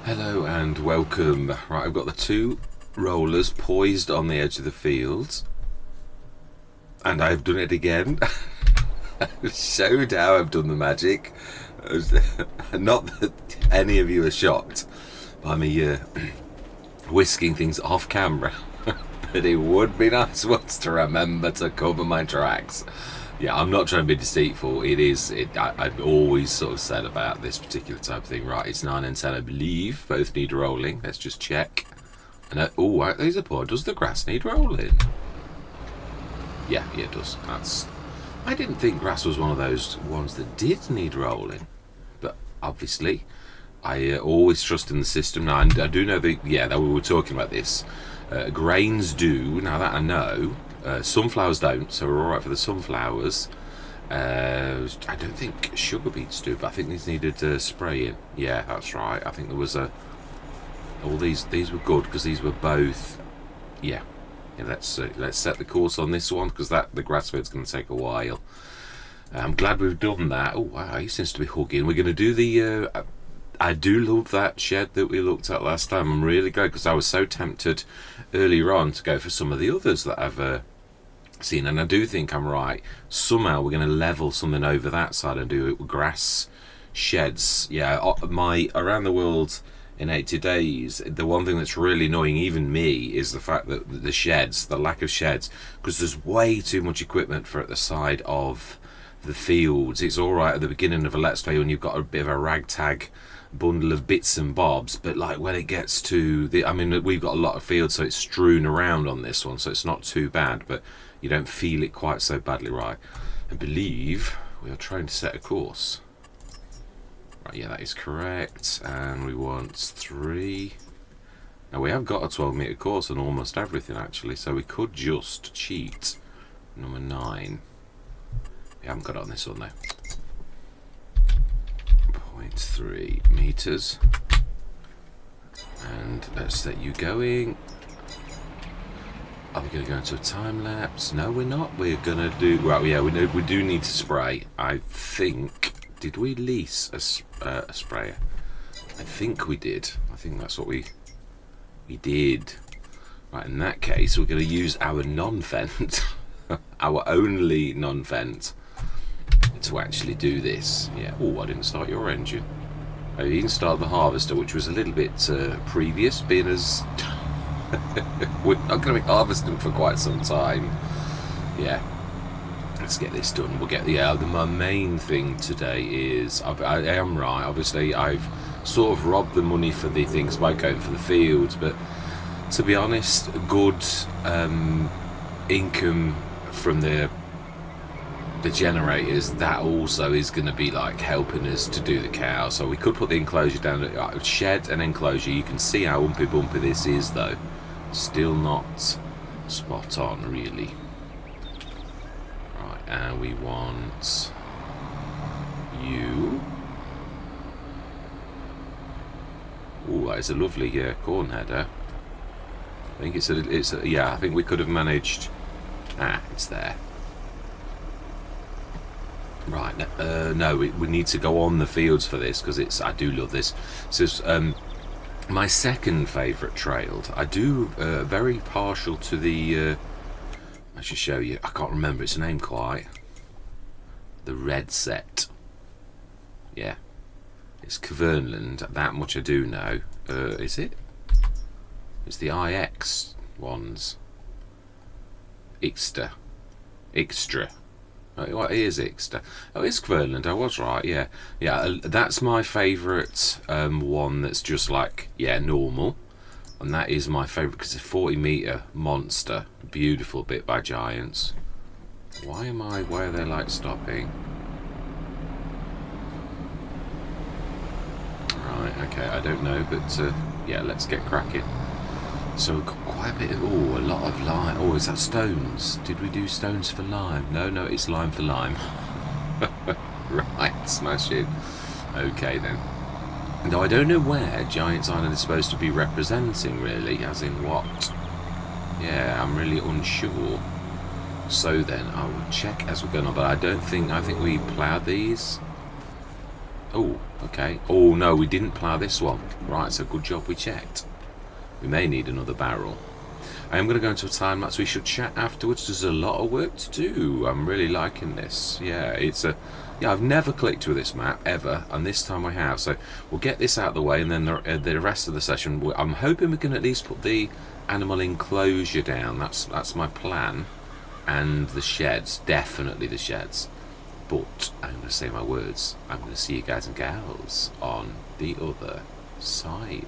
Hello and welcome. Right, I've got the two rollers poised on the edge of the field, and I've done it again. I've showed how I've done the magic. Not that any of you are shocked by me whisking things off camera, but it would be nice once to remember to cover my tracks. Yeah, I'm not trying to be deceitful. I've always sort of said about this particular type of thing. Right, it's 9 and 10, I believe. Both need rolling. Let's just check. And oh, there's a point. Does the grass need rolling? Yeah, it does. I didn't think grass was one of those ones that did need rolling, but obviously, I always trust in the system. Now, I do know that. Yeah, that we were talking about this. Grains do. Now that I know. Sunflowers don't, so we're alright for the sunflowers. I don't think sugar beets do, but I think these needed spraying. Yeah, that's right. I think there was all these were good because these were both. Yeah, let's set the course on this one because the grass fed's going to take a while. I'm glad we've done that. Oh wow, he seems to be hugging. We're going to do the. I do love that shed that we looked at last time. I'm really glad because I was so tempted earlier on to go for some of the others that I've seen, and I do think I'm right. Somehow we're going to level something over that side and do it with grass sheds. Yeah, my around the world in 80 days, the one thing that's really annoying even me is the fact that the lack of sheds, because there's way too much equipment for at the side of the fields. It's all right at the beginning of a Let's Play when you've got a bit of a ragtag bundle of bits and bobs, but like when it gets to we've got a lot of fields, so it's strewn around on this one, so it's not too bad, but you don't feel it quite so badly. Right, I believe we are trying to set a course. Right, yeah, that is correct, and we want 3. Now we have got a 12-meter course on almost everything actually, so we could just cheat. Number 9. We haven't got it on this one though. 0.3 meters, and let's set you going. Are we going to go into a time lapse? No, we're not. We're going to do. Well, yeah, we do need to spray. I think. Did we lease a sprayer? I think we did. I think that's what we did. Right. In that case, we're going to use our non-vent, our only non-vent, to actually do this. Yeah. Oh, I didn't start your engine. I didn't start the harvester, which was a little bit previous, being as we're not going to be harvesting for quite some time. Yeah. Let's get this done. We'll get my main thing today is I am right. Obviously, I've sort of robbed the money for the things by going for the fields, but to be honest, good income from the generators, that also is going to be like helping us to do the cow. So we could put the enclosure down, shed and enclosure. You can see how bumpy this is though. Still not spot on really. Right, and we want you. Oh, that is a lovely corn header. I think yeah, I think we could have managed. It's there. Right, no, we need to go on the fields for this because I do love this. So it's my second favourite trailed. I do very partial to the. I should show you. I can't remember its name quite. The red set. Yeah, it's Cavernland. That much I do know. Is it? It's the IX ones. Extra. What is Ixter? Oh, it's Cavernland. I was right. Yeah, that's my favourite one. That's just like normal, and that is my favourite because it's a 40-meter monster. Beautiful bit by Giants. Why are they like stopping? Right. Okay. I don't know, but yeah, let's get cracking. So we've got quite a bit of, a lot of lime. Oh, is that stones? Did we do stones for lime? No, it's lime for lime. Right, smash it. Okay then. Now I don't know where Giants Island is supposed to be representing really, as in what. Yeah, I'm really unsure. So then, I will check as we're going on, but I think we ploughed these. Oh, Okay. Oh no, we didn't plough this one. Right, so good job we checked. We may need another barrel. I am going to go into a time lapse. We should chat afterwards. There's a lot of work to do. I'm really liking this. Yeah, yeah, I've never clicked with this map ever, and this time I have. So we'll get this out of the way, and then the rest of the session, I'm hoping we can at least put the animal enclosure down. That's my plan, and the sheds, definitely the sheds. But I'm going to say my words. I'm going to see you guys and gals on the other side.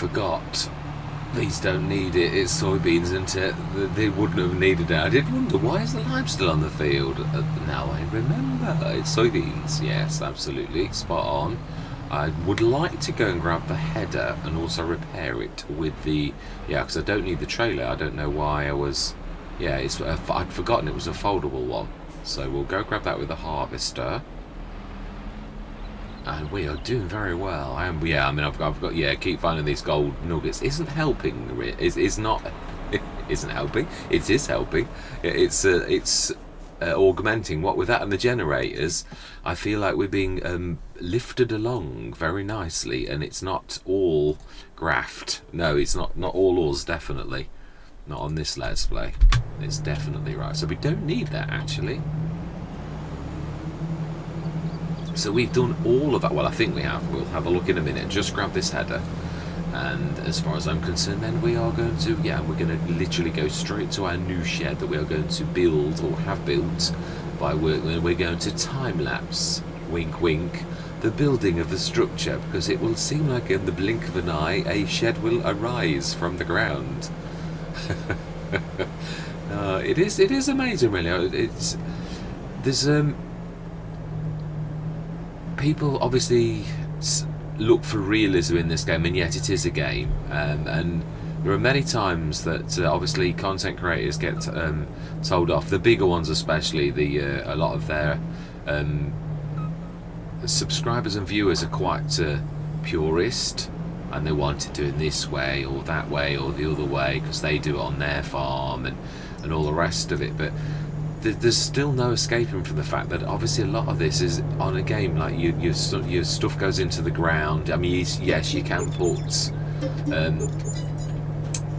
forgot. These don't need it. It's soybeans, isn't it? They wouldn't have needed it. I did wonder, why is the lime still on the field? Now I remember. It's soybeans. Yes, absolutely. Spot on. I would like to go and grab the header and also repair it with the... Yeah, because I don't need the trailer. I don't know why I was... Yeah, I'd forgotten it was a foldable one. So we'll go grab that with the harvester. And we are doing very well. I've got, yeah, keep finding these gold nuggets. Isn't helping. It's not... It isn't helping. It is helping. It's augmenting. What with that and the generators, I feel like we're being lifted along very nicely, and it's not all graft. No, it's not all ores, definitely. Not on this Let's Play. It's definitely right. So we don't need that, actually. So we've done all of that. Well, I think we have. We'll have a look in a minute. Just grab this header. And as far as I'm concerned, then we are going to, yeah, we're going to literally go straight to our new shed that we are going to build, or have built, by we're going to time-lapse, wink wink, the building of the structure, because it will seem like in the blink of an eye a shed will arise from the ground. It is amazing, really. There's people obviously look for realism in this game, and yet it is a game, and there are many times that obviously content creators get told off, the bigger ones especially. A lot of their subscribers and viewers are quite purist, and they want it doing this way or that way or the other way because they do it on their farm and all the rest of it. But there's still no escaping from the fact that obviously a lot of this is on a game. Like your stuff goes into the ground. I mean, yes, you can put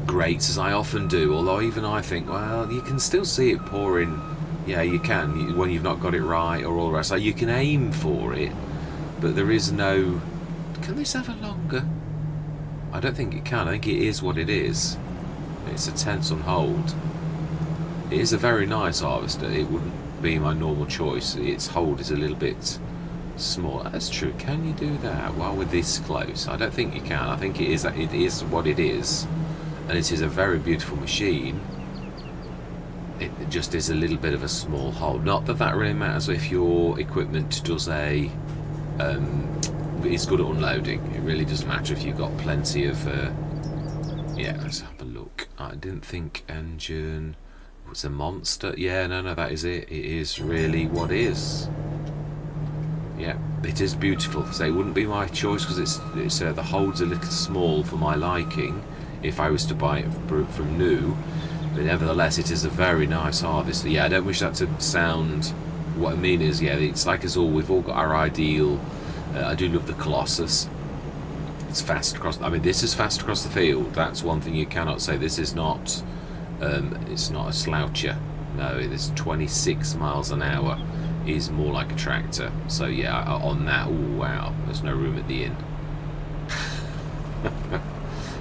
grates, as I often do, although even I think, well, you can still see it pouring. Yeah, you can, when you've not got it right or all the rest. Like, you can aim for it, but there is no... Can this have a longer? I don't think it can. I think it is what it is. It's a 10-ton hold. It is a very nice harvester. It wouldn't be my normal choice. Its hold is a little bit small. That's true. Can you do that while we're this close? I don't think you can. I think it is what it is, and it is a very beautiful machine. It just is a little bit of a small hold. Not that that really matters if your equipment does is good at unloading. It really doesn't matter if you've got plenty of... yeah, let's have a look. I didn't think engine... It's a monster. Yeah, no, that is it. It is really what is. Yeah, it is beautiful. So it wouldn't be my choice because it's the hold's a little small for my liking if I was to buy it from new. But nevertheless, it is a very nice harvester. Yeah, I don't wish that to sound... What I mean is, yeah, it's like us all. We've all got our ideal. I do love the Colossus. It's fast across... I mean, this is fast across the field. That's one thing you cannot say. This is not... it's not a sloucher. No, it is 26 miles an hour. Is more like a tractor. So yeah, on that, oh wow, there's no room at the inn.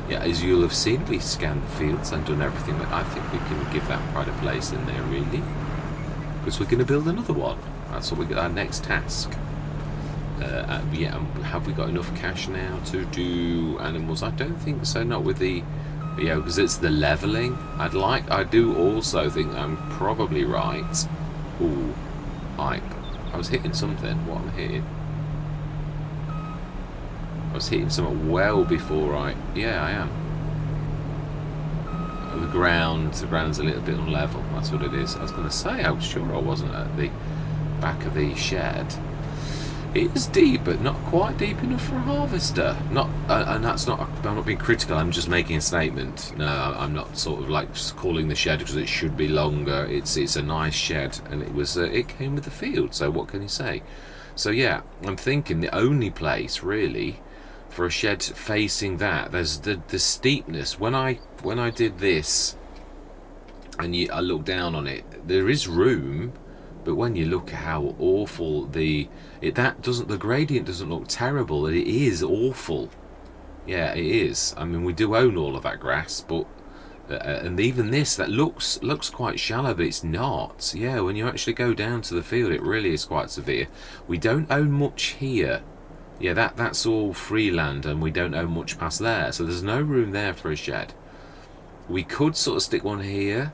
Yeah, as you'll have seen, we scanned the fields and done everything, but I think we can give that pride of place in there, really, because we're going to build another one. That's what we got, our next task. Yeah, have we got enough cash now to do animals? I don't think so. Not with the... Yeah, because it's the leveling. I do also think I'm probably right. Ooh, I was hitting something. What am I hitting? I was hitting something well before yeah, I am. The ground's a little bit unlevel. That's what it is. I was going to say, I was sure I wasn't at the back of the shed. It is deep, but not quite deep enough for a harvester. And that's not... I'm not being critical. I'm just making a statement. No, I'm not sort of like just calling the shed because it should be longer. It's a nice shed, and it came with the field. So what can you say? So yeah, I'm thinking the only place really for a shed facing that, there's the steepness. When I did this, and I looked down on it, there is room. But when you look at how awful the gradient doesn't look terrible. It is awful. Yeah, it is. I mean, we do own all of that grass, but and even this that looks quite shallow, but it's not. Yeah, when you actually go down to the field, it really is quite severe. We don't own much here, Yeah, that's all free land, and we don't own much past there, so there's no room there for a shed. We could sort of stick one here,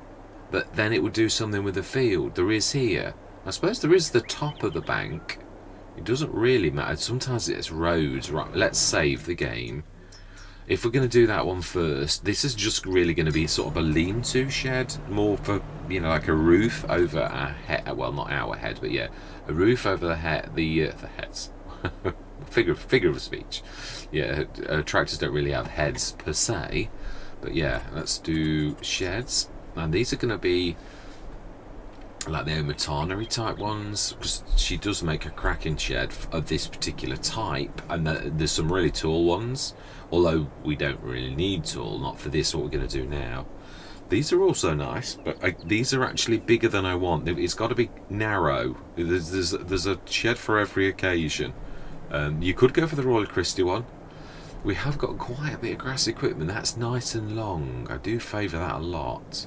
but then it would do something with the field. There is here. I suppose there is the top of the bank. It doesn't really matter. Sometimes it's roads. Right, let's save the game. If we're going to do that one first, this is just really going to be sort of a lean-to shed, more for, you know, like a roof over our head. Well, not our head, but yeah, a roof over the head. The heads. figure of speech. Yeah, tractors don't really have heads per se, but yeah, let's do sheds, and these are going to be like the Omatanari type ones, because she does make a cracking shed of this particular type, and there's some really tall ones, although we don't really need tall, not for this, what we're going to do now. These are also nice, but these are actually bigger than I want. It's got to be narrow. There's a shed for every occasion. You could go for the Royal Christie one. We have got quite a bit of grass equipment. That's nice and long. I do favour that a lot.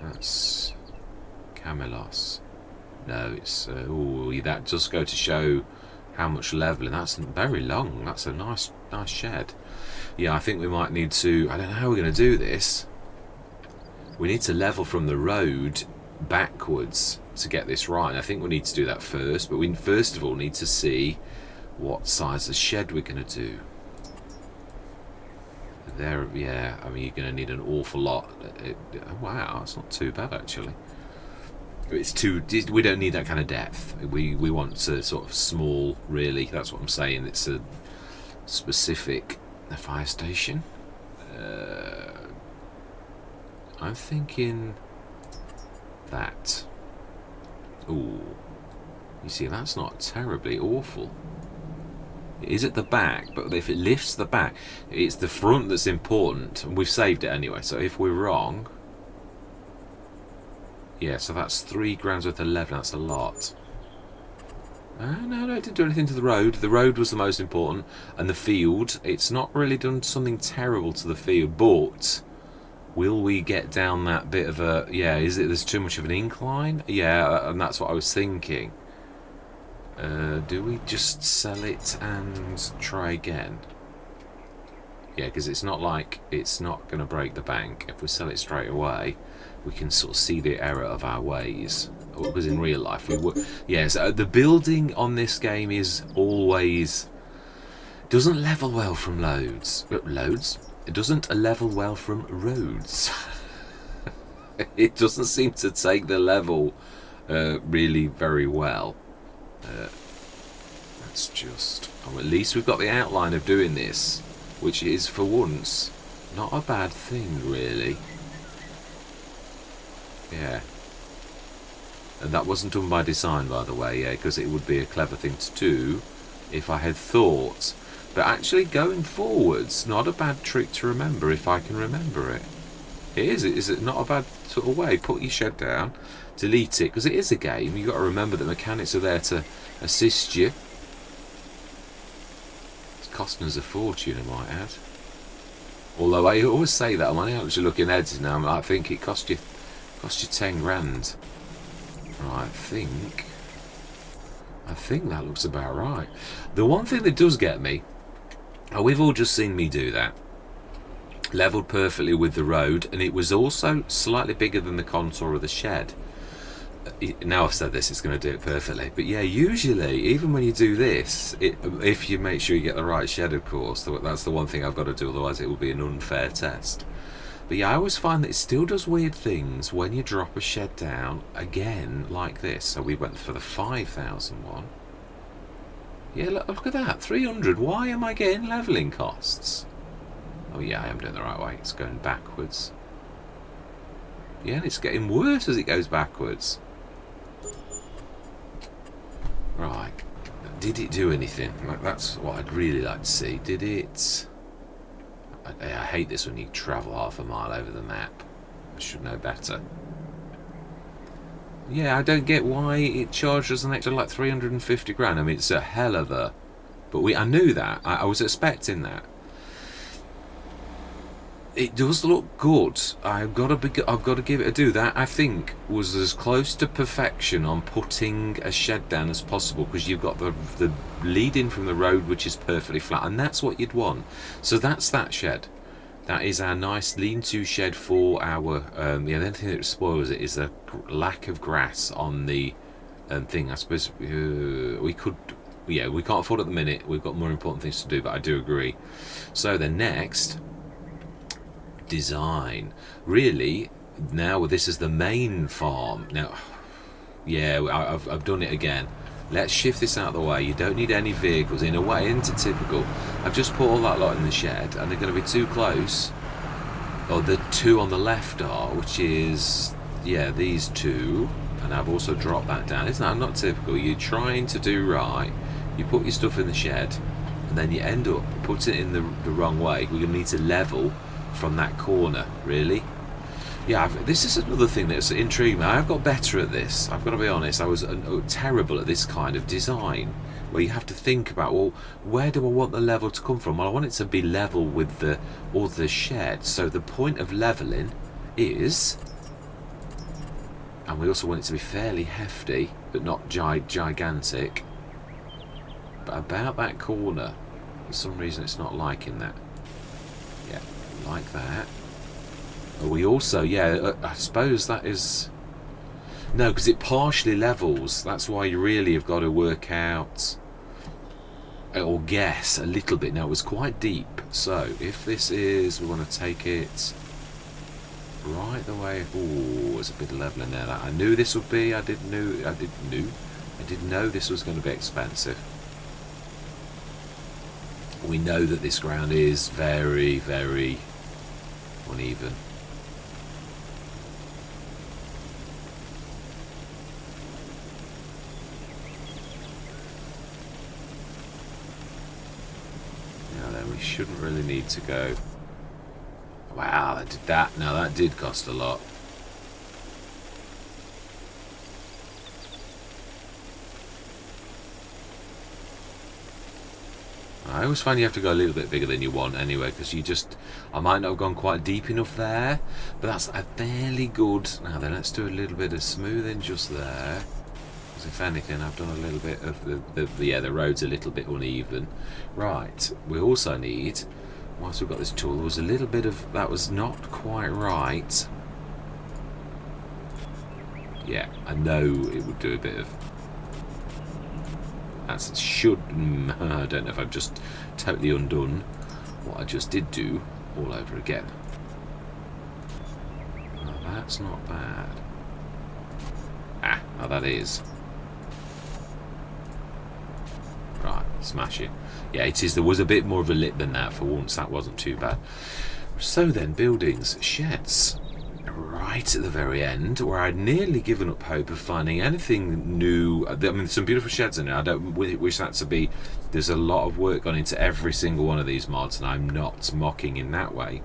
That's Camelos. No, it's that does go to show how much levelling. That's very long. That's a nice shed. Yeah, I think we might need to. I don't know how we're going to do this. We need to level from the road backwards to get this right. And I think we need to do that first. But we first of all need to see what size of shed we're going to do. There, yeah. I mean, you're going to need an awful lot. Wow, it's not too bad actually. It's too. We don't need that kind of depth. We want to sort of small. Really, that's what I'm saying. It's a specific fire station. I'm thinking that. Ooh, you see, that's not terribly awful. It is at the back, but if it lifts the back, it's the front that's important. And we've saved it anyway. So if we're wrong. Yeah, so that's 3 grams worth of level. That's a lot. No, it didn't do anything to the road. The road was the most important. And the field, it's not really done something terrible to the field. But will we get down that bit of a... Yeah, there's too much of an incline? Yeah, and that's what I was thinking. Do we just sell it and try again? Yeah, because it's not like it's not going to break the bank. If we sell it straight away, we can sort of see the error of our ways. Because in real life, we would. Yes, the building on this game is always doesn't level well from loads. It doesn't level well from roads. It doesn't seem to take the level really very well. That's just. Oh, at least we've got the outline of doing this, which is for once not a bad thing, really. Yeah. And that wasn't done by design, by the way, yeah, because it would be a clever thing to do if I had thought. But actually going forwards, not a bad trick to remember if I can remember it. It is it not a bad sort of way? Put your shed down, delete it, because it is a game. You've got to remember that mechanics are there to assist you. It's costing us a fortune, I might add. Although I always say that, I'm only actually looking at it now, I think it cost you 10 grand. Right, I think that looks about right. The one thing that does get me, we've all just seen me do that. Levelled perfectly with the road, and it was also slightly bigger than the contour of the shed. Now I've said this, it's going to do it perfectly. But yeah, usually, even when you do this, if you make sure you get the right shed, of course, that's the one thing I've got to do, otherwise it will be an unfair test. But yeah, I always find that it still does weird things when you drop a shed down, again, like this. So we went for the 5,000 one. Yeah, look at that, 300. Why am I getting levelling costs? Oh yeah, I am doing the right way. It's going backwards. Yeah, and it's getting worse as it goes backwards. Right. Did it do anything? That's what I'd really like to see. Did it... I hate this when you travel half a mile over the map. I should know better. Yeah, I don't get why it charged us an extra like 350 grand. I mean, it's a hell of a... But I knew that. I was expecting that. It does look good. I've got to give it a do. That I think was as close to perfection on putting a shed down as possible, because you've got the lead in from the road, which is perfectly flat, and that's what you'd want. So that's that shed. That is our nice lean-to shed for our. The only thing that spoils it is the lack of grass on the thing. I suppose we could. Yeah, we can't afford it at the minute. We've got more important things to do, but I do agree. So then next. Design. Really, now this is the main farm. Now, yeah, I've done it again. Let's shift this out of the way. You don't need any vehicles. In a way, isn't it typical? I've just put all that lot in the shed, and they're going to be too close. Oh, the two on the left are, which is, yeah, these two. And I've also dropped that down. Isn't that not typical? You're trying to do right. You put your stuff in the shed, and then you end up putting it in the wrong way. We're going to need to level from that corner, really. Yeah, this is another thing that's intrigued me. I've got better at this. I've got to be honest. I was terrible at this kind of design, where you have to think about, well, where do I want the level to come from? Well, I want it to be level with the other shed. So the point of leveling is, and we also want it to be fairly hefty, but not gigantic. But about that corner, for some reason, it's not liking that. Yeah, like that. We also, yeah, I suppose that is... No, because it partially levels. That's why you really have got to work out or guess a little bit. Now, it was quite deep. So, if this is... We want to take it right the way... Oh, there's a bit of leveling there. I knew this would be... I did know this was going to be expensive. We know that this ground is very, very uneven. We shouldn't really need to go. Wow, that did that. Now that did cost a lot. I always find you have to go a little bit bigger than you want anyway, because you just... I might not have gone quite deep enough there, but that's a fairly good... Now then, let's do a little bit of smoothing just there. Because if anything, I've done a little bit of the road's a little bit uneven. Right, we also need... Whilst we've got this tool, there was a little bit of... That was not quite right. Yeah, I know it would do a bit of... That should... I don't know if I've just totally undone what I just did do all over again. Oh, that's not bad. Ah, oh, that is. Right, smashing. Yeah, it is. There was a bit more of a lip than that for once. That wasn't too bad. So then, buildings, sheds. Right at the very end, where I'd nearly given up hope of finding anything new. I mean, some beautiful sheds in there. I don't wish that to be. There's a lot of work gone into every single one of these mods, and I'm not mocking in that way.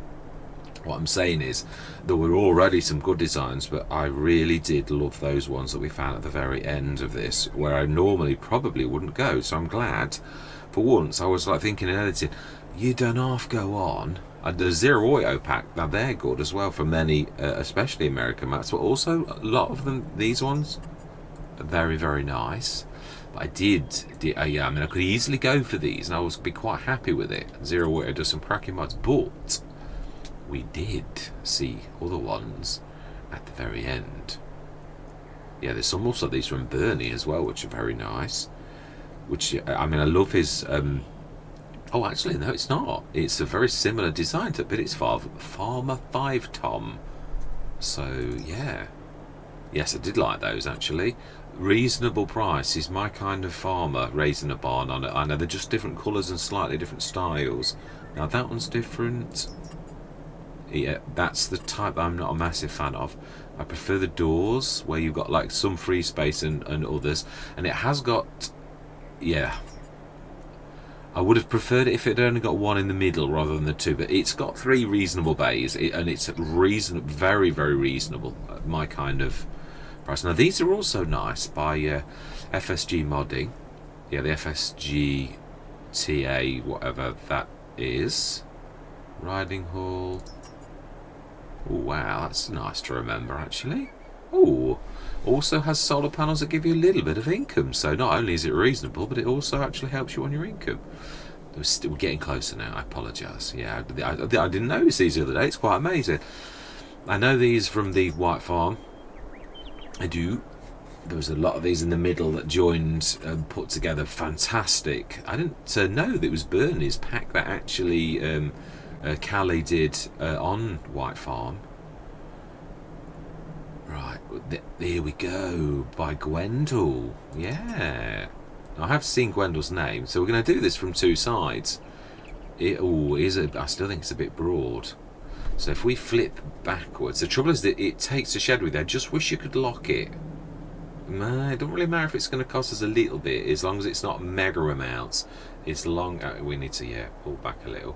What I'm saying is, there were already some good designs, but I really did love those ones that we found at the very end of this, where I normally probably wouldn't go. So I'm glad, for once, I was like thinking in editing, you don't half go on. The Zero Auto Pack, now they're good as well for many, especially American maps, but also a lot of them, these ones, are very, very nice. But I yeah, I mean, I could easily go for these, and I would be quite happy with it. Zero Auto does some cracking mods, but we did see other ones at the very end. Yeah, there's some also these from Bernie as well, which are very nice. Which, I mean, I love his... oh, actually, no, it's not. It's a very similar design to it, but it's Farmer 5 Tom. So, yeah. Yes, I did like those, actually. Reasonable price is my kind of farmer raising a barn on it. I know they're just different colours and slightly different styles. Now, that one's different. Yeah, that's the type that I'm not a massive fan of. I prefer the doors, where you've got, like, some free space and others. And it has got... Yeah... I would have preferred it if it had only got one in the middle rather than the two, but it's got 3 reasonable bays, and it's very, very reasonable at my kind of price. Now, these are also nice by FSG Modding. Yeah, the FSG TA, whatever that is. Riding Hall. Oh wow, that's nice to remember actually. Oh, also has solar panels that give you a little bit of income. So not only is it reasonable, but it also actually helps you on your income. We're getting closer now. I apologise. Yeah, I didn't notice these the other day. It's quite amazing. I know these from the White Farm. I do. There was a lot of these in the middle that joined and put together. Fantastic. I didn't know that it was Bernie's pack that actually Callie did on White Farm. Right, here we go. By Gwendol. Yeah. I have seen Gwendel's name, so we're going to do this from two sides. I still think it's a bit broad. So if we flip backwards, the trouble is that it takes a shed with. I just wish you could lock it. It don't really matter if it's going to cost us a little bit, as long as it's not mega amounts. It's long. We need to pull back a little.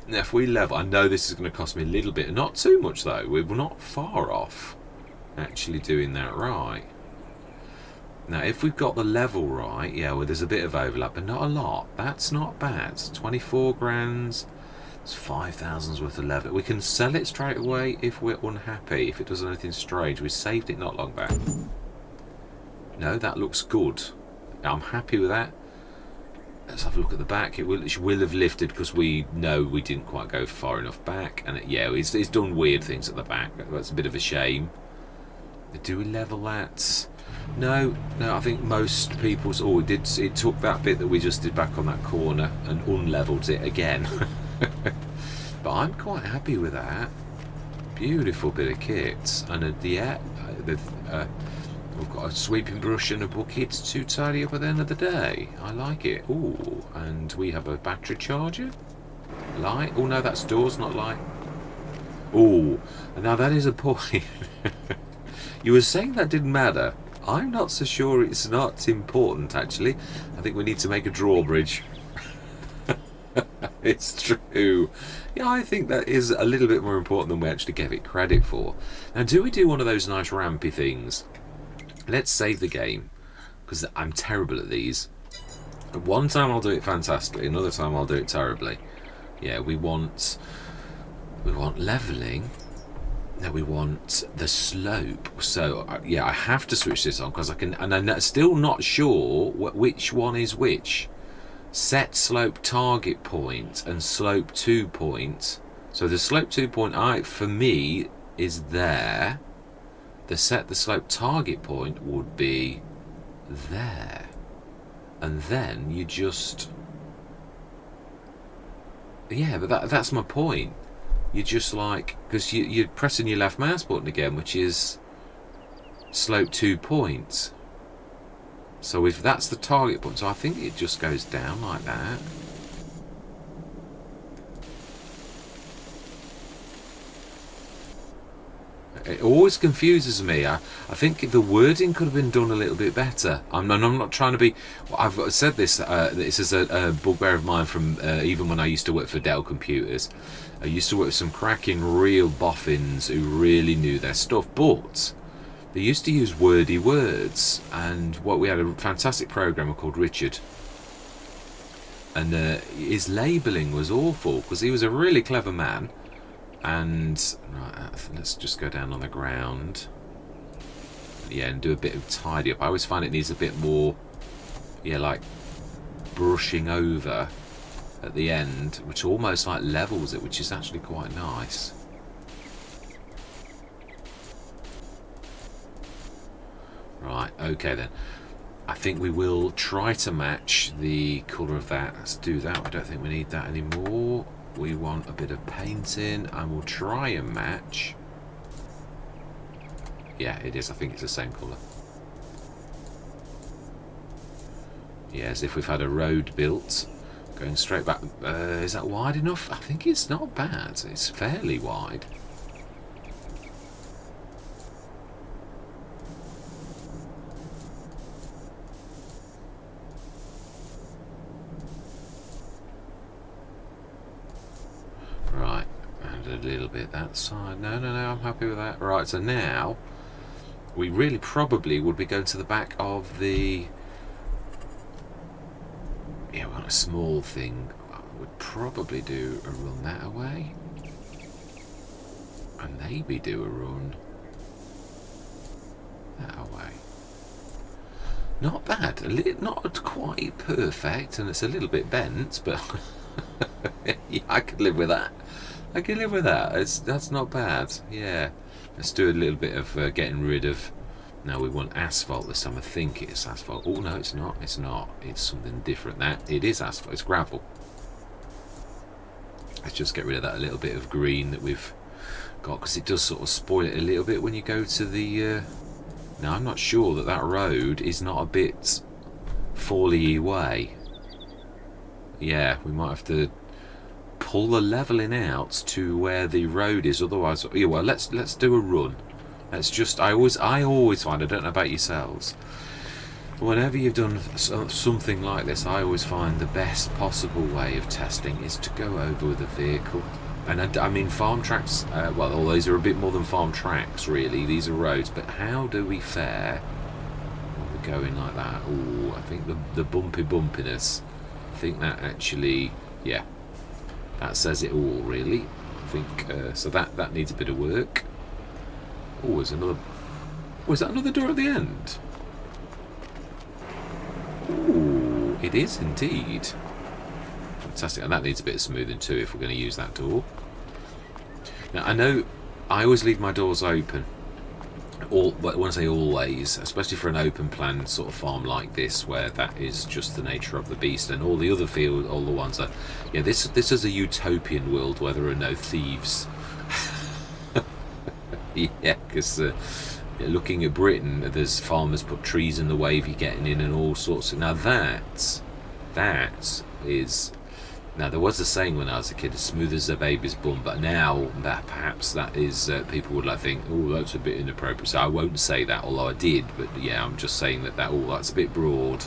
Now if we level, I know this is going to cost me a little bit, not too much though. We're not far off actually doing that right. Now if we've got the level right, well, there's a bit of overlap, but not a lot. That's not bad. 24 grand. It's 5,000's worth of level. We can sell it straight away if we're unhappy, if it does anything strange. We saved it not long back. No, that looks good. I'm happy with that. Let's have a look at the back. It will have lifted because we know we didn't quite go far enough back. And it's done weird things at the back. That's a bit of a shame. Do we level that? No, I think most people's... it took that bit that we just did back on that corner and unleveled it again. But I'm quite happy with that. Beautiful bit of kit. And we've got a sweeping brush and a bucket to tidy up at the end of the day. I like it. Ooh, and we have a battery charger. Light. Oh no, that's doors, not light. Ooh, and now that is a point. You were saying that didn't matter. I'm not so sure it's not important, actually. I think we need to make a drawbridge. It's true. Yeah, I think that is a little bit more important than we actually gave it credit for. Now, do we do one of those nice rampy things? Let's save the game, because I'm terrible at these. One time I'll do it fantastically, another time I'll do it terribly. Yeah, we want leveling. Now we want the slope. So I have to switch this on because I can, and I'm still not sure which one is which. Set slope target point and slope 2 point. So the slope 2 point for me is there. The slope target point would be there, and then you just but that's my point. You just because you're pressing your left mouse button again, which is slope 2 points. So if that's the target point, so I think it just goes down like that. It always confuses me. I think the wording could have been done a little bit better. I'm not trying to be... I've said this. This is a bugbear of mine from even when I used to work for Dell Computers. I used to work with some cracking real boffins who really knew their stuff, but they used to use wordy words. And we had a fantastic programmer called Richard, and his labelling was awful because he was a really clever man. And let's just go down on the ground, and do a bit of tidy up. I always find it needs a bit more, like brushing over at the end, which almost like levels it, which is actually quite nice. Right, okay then. I think we will try to match the colour of that. Let's do that. I don't think we need that anymore. We want a bit of painting, and we'll try and match. Yeah, it is. I think it's the same colour. Yeah, as if we've had a road built. Going straight back. Is that wide enough? I think it's not bad. It's fairly wide. Right, and a little bit that side. No, I'm happy with that. Right, so now we really probably would be going to the back of the... we want a small thing. Would probably do a run that away. maybe do a run that way. Not bad, not quite perfect, and it's a little bit bent, but yeah, I could live with that. I can live with that. That's not bad. Yeah. Let's do a little bit of getting rid of. Now we want asphalt this time. I think it's asphalt. Oh no, it's not. It's not. It's something different. That it is asphalt. It's gravel. Let's just get rid of that little bit of green that we've got, because it does sort of spoil it a little bit when you go to the. Now I'm not sure that road is not a bit fally way. Yeah, we might have to pull the leveling out to where the road is. Otherwise, yeah. Well, let's do a run. Let's just. I always find. I don't know about yourselves. Whenever you've done something like this, I always find the best possible way of testing is to go over with a vehicle. And I mean, farm tracks, well, all these are a bit more than farm tracks, really. These are roads. But how do we fare when we're going like that? Oh, I think the bumpiness, I think that actually, yeah, that says it all, really. I think, so that needs a bit of work. Oh, there's another, is that another door at the end? Oh, it is indeed. Fantastic, and that needs a bit of smoothing too if we're going to use that door. Now I know I always leave my doors open. But when I say always, especially for an open plan sort of farm like this, where that is just the nature of the beast, and all the other fields, all the ones that, yeah, this is a utopian world where there are no thieves. Yeah, because looking at Britain, there's farmers put trees in the way of you getting in and all sorts of. Now that is. Now there was a saying when I was a kid, as smooth as a baby's bum, but now that perhaps that is people would like think, oh, that's a bit inappropriate. So I won't say that, although I did. But yeah, I'm just saying that that's a bit broad.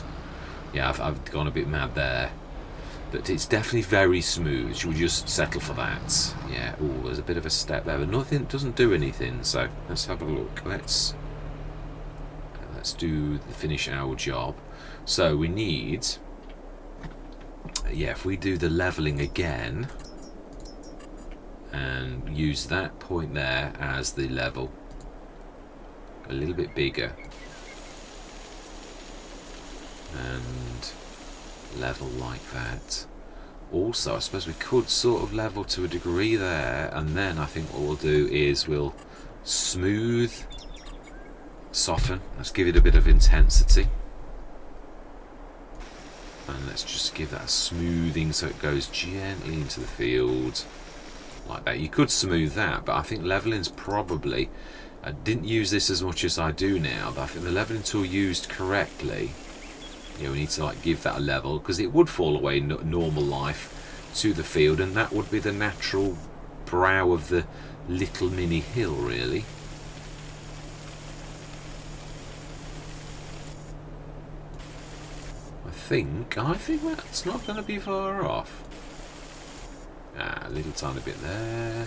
Yeah, I've gone a bit mad there. But it's definitely very smooth. Should we just settle for that? Yeah. Oh, there's a bit of a step there, but nothing doesn't do anything. So let's have a look. Let's finish our job. So we need. Yeah, if we do the leveling again and use that point there as the level, a little bit bigger, and level like that. Also, I suppose we could sort of level to a degree there, and then I think what we'll do is we'll smooth, soften, let's give it a bit of intensity. And let's just give that a smoothing so it goes gently into the field like that. You could smooth that, but I think leveling's probably, I didn't use this as much as I do now, but I think the leveling tool used correctly, we need to like give that a level, because it would fall away normal life to the field, and that would be the natural brow of the little mini hill, really. I think that's not going to be far off. A little tiny bit there.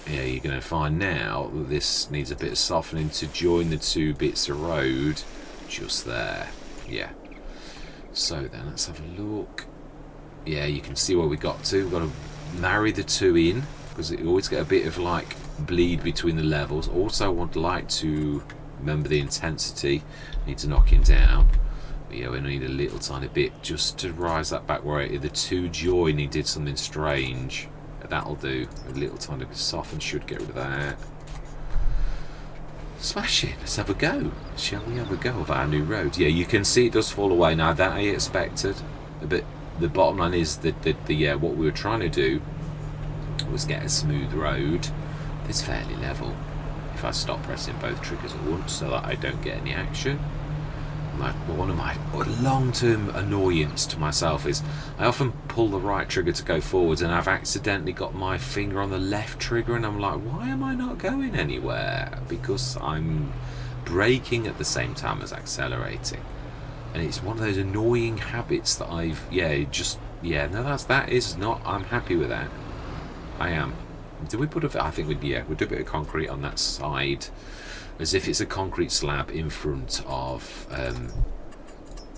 Yeah, you're going to find now that this needs a bit of softening to join the two bits of road just there. Yeah. So then let's have a look. Yeah, you can see where we got to. We've got to marry the two in, because you always get a bit of like bleed between the levels. Also, I would like to remember the intensity. Need to knock him down. But yeah, we need a little tiny bit just to rise that back where the two join. He did something strange. That'll do. A little tiny bit soften should get rid of that. Smash it. Let's have a go. Shall we have a go of our new road? Yeah, you can see it does fall away now. That I expected. But the bottom line is that what we were trying to do was get a smooth road that's fairly level. If I stop pressing both triggers at once so that I don't get any action. One of my long-term annoyance to myself is I often pull the right trigger to go forwards, and I've accidentally got my finger on the left trigger, and I'm like, why am I not going anywhere? Because I'm braking at the same time as accelerating, and it's one of those annoying habits that that is not. I'm happy with that. I am. Did we put I think we'll do a bit of concrete on that side, as if it's a concrete slab in front of.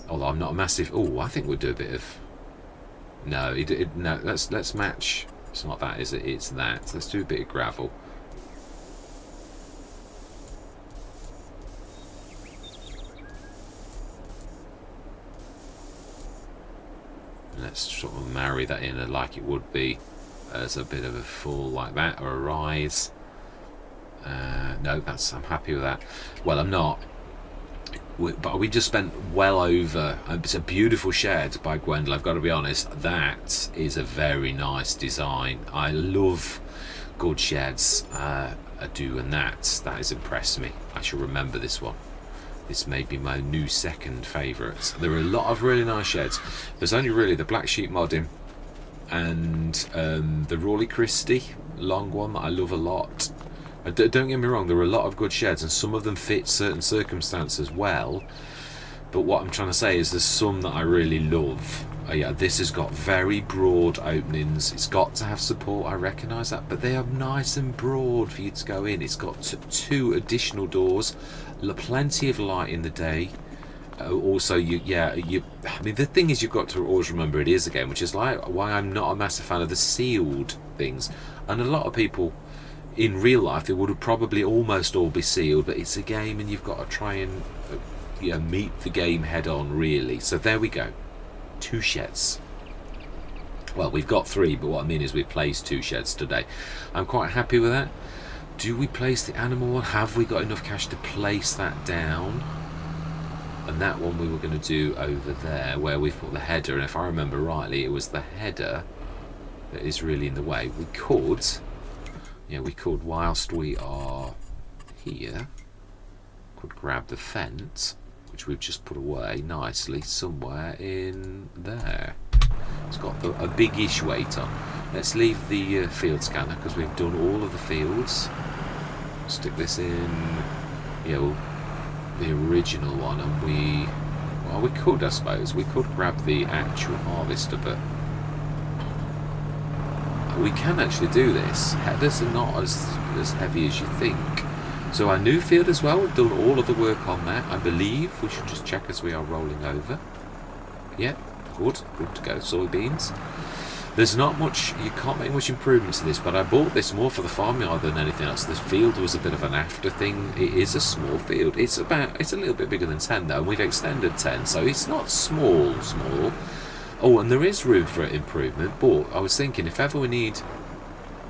Although I'm not a massive. Oh, I think we'll do a bit of. No, no. Let's match. It's not that, is it? It's that. Let's do a bit of gravel. Let's sort of marry that in like it would be as a bit of a fall like that, or a rise. No, I'm happy with that. Well, I'm not. But we just spent well over. It's a beautiful shed by Gwendol. I've got to be honest. That is a very nice design. I love good sheds. I do, and that has impressed me. I shall remember this one. This may be my new second favourite. There are a lot of really nice sheds. There's only really the Black Sheep Modding and the Rawley Christie long one that I love a lot. Don't get me wrong, there are a lot of good sheds and some of them fit certain circumstances well, but what I'm trying to say is there's some that I really love. Yeah, this has got very broad openings. It's got to have support, I recognise that, but they are nice and broad for you to go in. It's got two additional doors, plenty of light in the day. Also, I mean, the thing is, you've got to always remember it is a game, which is like why I'm not a massive fan of the sealed things. And a lot of people in real life, they would probably almost all be sealed, but it's a game and you've got to try and meet the game head on, really. So there we go, 2 sheds. Well, we've got 3, but what I mean is we've placed 2 sheds today. I'm quite happy with that. Do we place the animal one? Have we got enough cash to place that down? And that one we were going to do over there where we've put the header, and if I remember rightly, it was the header that is really in the way. We could, whilst we are here, could grab the fence, which we've just put away nicely somewhere in there. It's got a big-ish weight on. Let's leave the field scanner because we've done all of the fields. Stick this in, the original one, and we could, I suppose, we could grab the actual harvester, but we can actually do this. Headers are not as heavy as you think. So our new field as well, we've done all of the work on that, I believe. We should just check as we are rolling over. Yeah, good to go. Soybeans. There's not much, you can't make much improvement to this, but I bought this more for the farmyard than anything else. This field was a bit of an after thing. It is a small field. It's a little bit bigger than 10 though, and we've extended 10, so it's not small. Oh, and there is room for improvement, but I was thinking if ever we need,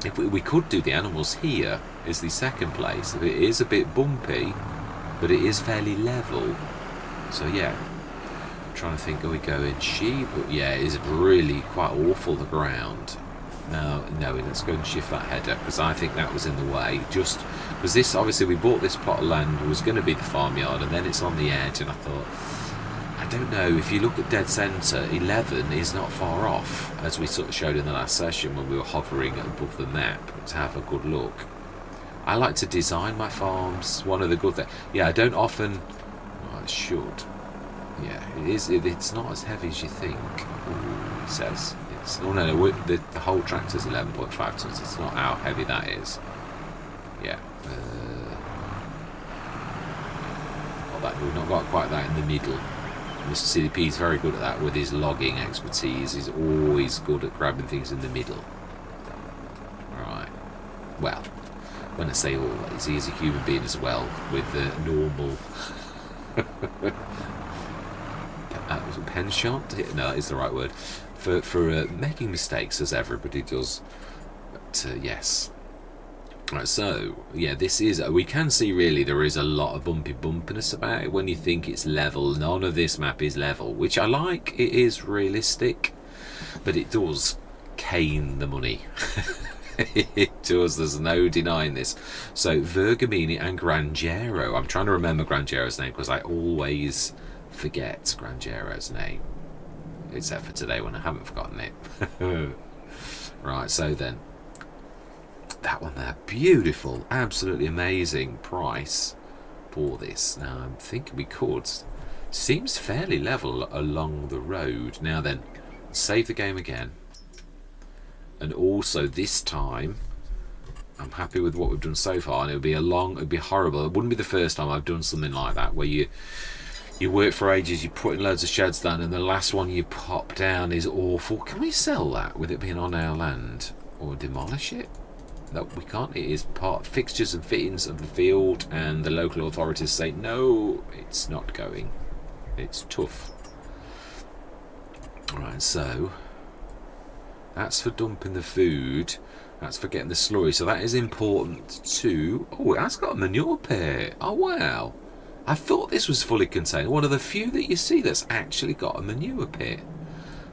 if we could do the animals here is the second place. It is a bit bumpy, but it is fairly level. So yeah, I'm trying to think, are we going sheep? But yeah, it is really quite awful, the ground. No, let's go and shift that header, because I think that was in the way. Just because this, obviously we bought this plot of land, was going to be the farmyard, and then it's on the edge, and I thought, I don't know, if you look at dead centre, 11 is not far off, as we sort of showed in the last session when we were hovering above the map to have a good look. I like to design my farms. One of the good things, yeah, I don't often, well, I should. Yeah, it's not as heavy as you think. Ooh, it says. No, the whole tractor's 11.5 tons. It's not how heavy that is. Yeah. We've not got quite that in the middle. Mr. CDP is very good at that with his logging expertise. He's always good at grabbing things in the middle. Right. Well, when I say always, he is a human being as well, with the normal penchant? No, that is the right word. For making mistakes, as everybody does. But yes. Right, so yeah, this is, we can see really there is a lot of bumpiness about it when you think it's level. None of this map is level, which I like. It is realistic, but it does cane the money. It does, there's no denying this. So Vergamini and Granjero, I'm trying to remember Granjero's name because I always forget Granjero's name, except for today when I haven't forgotten it. Right, so then that one there, beautiful, absolutely amazing price for this. Now I'm thinking we could, seems fairly level along the road. Now then, save the game again, and also this time I'm happy with what we've done so far, and it'd be horrible, it wouldn't be the first time I've done something like that where you You work for ages, you're putting loads of sheds down, and the last one you pop down is awful. Can we sell that with it being on our land? Or demolish it? No, we can't. It is part fixtures and fittings of the field, and the local authorities say, no, it's not going. It's tough. Right, so that's for dumping the food. That's for getting the slurry. So that is important too. Oh, it has got a manure pit. Oh, wow. I thought this was fully contained. One of the few that you see that's actually got a manure pit.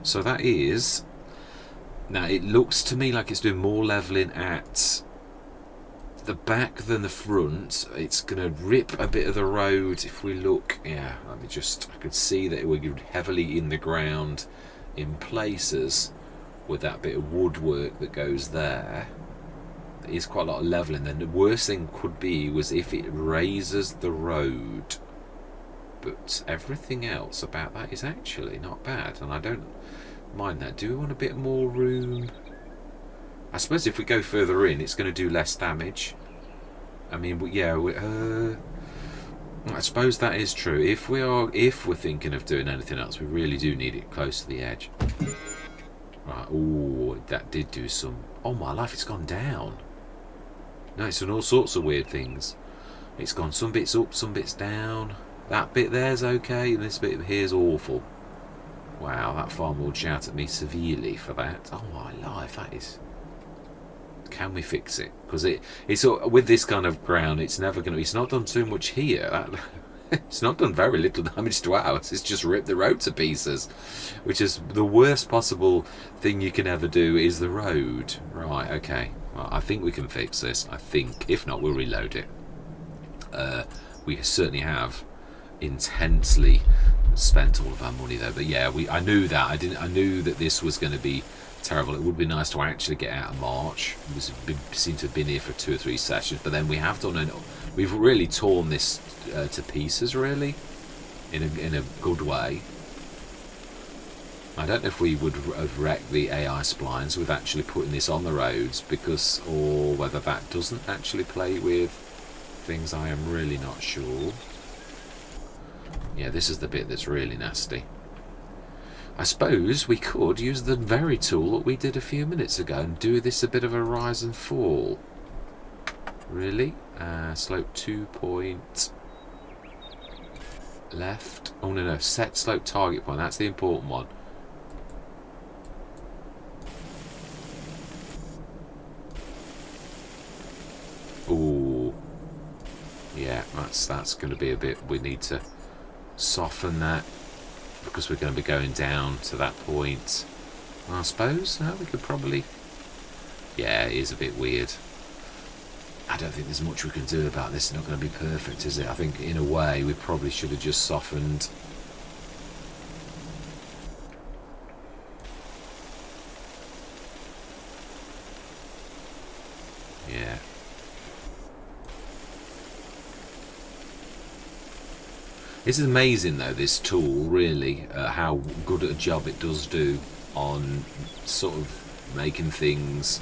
So that is... Now, it looks to me like it's doing more levelling at the back than the front. It's going to rip a bit of the road. If we look... Yeah, let me just... I could see that it would be heavily in the ground in places with that bit of woodwork that goes there. There is quite a lot of levelling. Then the worst thing could be was if it raises the road, but everything else about that is actually not bad, and I don't mind that. Do we want a bit more room? I suppose if we go further in, it's going to do less damage. I mean, yeah, I suppose that is true. If we're thinking of doing anything else, we really do need it close to the edge. Right. Oh, that did do some. Oh my life, it's gone down. No, it's done all sorts of weird things. It's gone some bits up, some bits down. That bit there's okay, and this bit here's awful. Wow, that farmer would shout at me severely for that. Oh my life, that is... Can we fix it? Because it's with this kind of ground, it's never going to... It's not done too much here. It's not done very little damage to ours. It's just ripped the road to pieces, which is the worst possible thing you can ever do is the road. Right, okay. Well, I think we can fix this. I think. If not, we'll reload it. We certainly have intensely spent all of our money though. But yeah, I knew that. I knew that this was going to be terrible. It would be nice to actually get out of March. We seem to have been here for 2 or 3 sessions, but then we have done we've really torn this to pieces, really, in a good way. I don't know if we would have wrecked the AI splines with actually putting this on the roads, or whether that doesn't actually play with things. I am really not sure. Yeah, this is the bit that's really nasty. I suppose we could use the very tool that we did a few minutes ago and do this a bit of a rise and fall. Really? Slope 2 point left. Oh no, set slope target point. That's the important one. Ooh. Yeah, that's going to be a bit... We need to soften that, because we're going to be going down to that point. I suppose we could probably... Yeah, it is a bit weird. I don't think there's much we can do about this. It's not going to be perfect, is it? I think in a way we probably should have just softened. Yeah. This is amazing though, this tool, really, how good a job it does do on sort of making things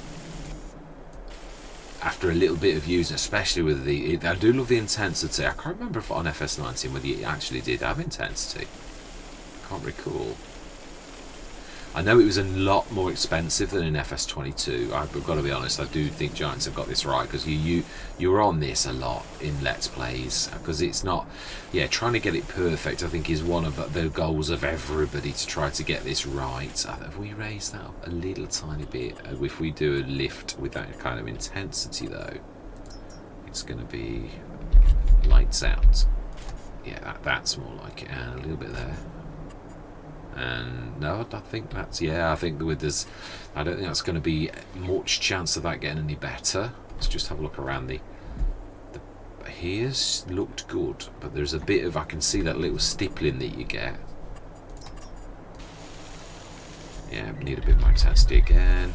after a little bit of use, especially with the... I do love the intensity. I can't remember if on FS19 whether it actually did have intensity. I can't recall. I know it was a lot more expensive than in FS22. I've got to be honest, I do think Giants have got this right, because you're on this a lot in Let's Plays, because it's not... Yeah, trying to get it perfect, I think, is one of the goals of everybody, to try to get this right. Have we raised that up a little tiny bit? If we do a lift with that kind of intensity, though, it's going to be lights out. Yeah, that's more like it. And a little bit there. And no, I think that's... Yeah, I think with this... I don't think that's going to be much chance of that getting any better. Let's just have a look around the here's looked good, but there's a bit of... I can see that little stippling that you get. Yeah, we need a bit more intensity again.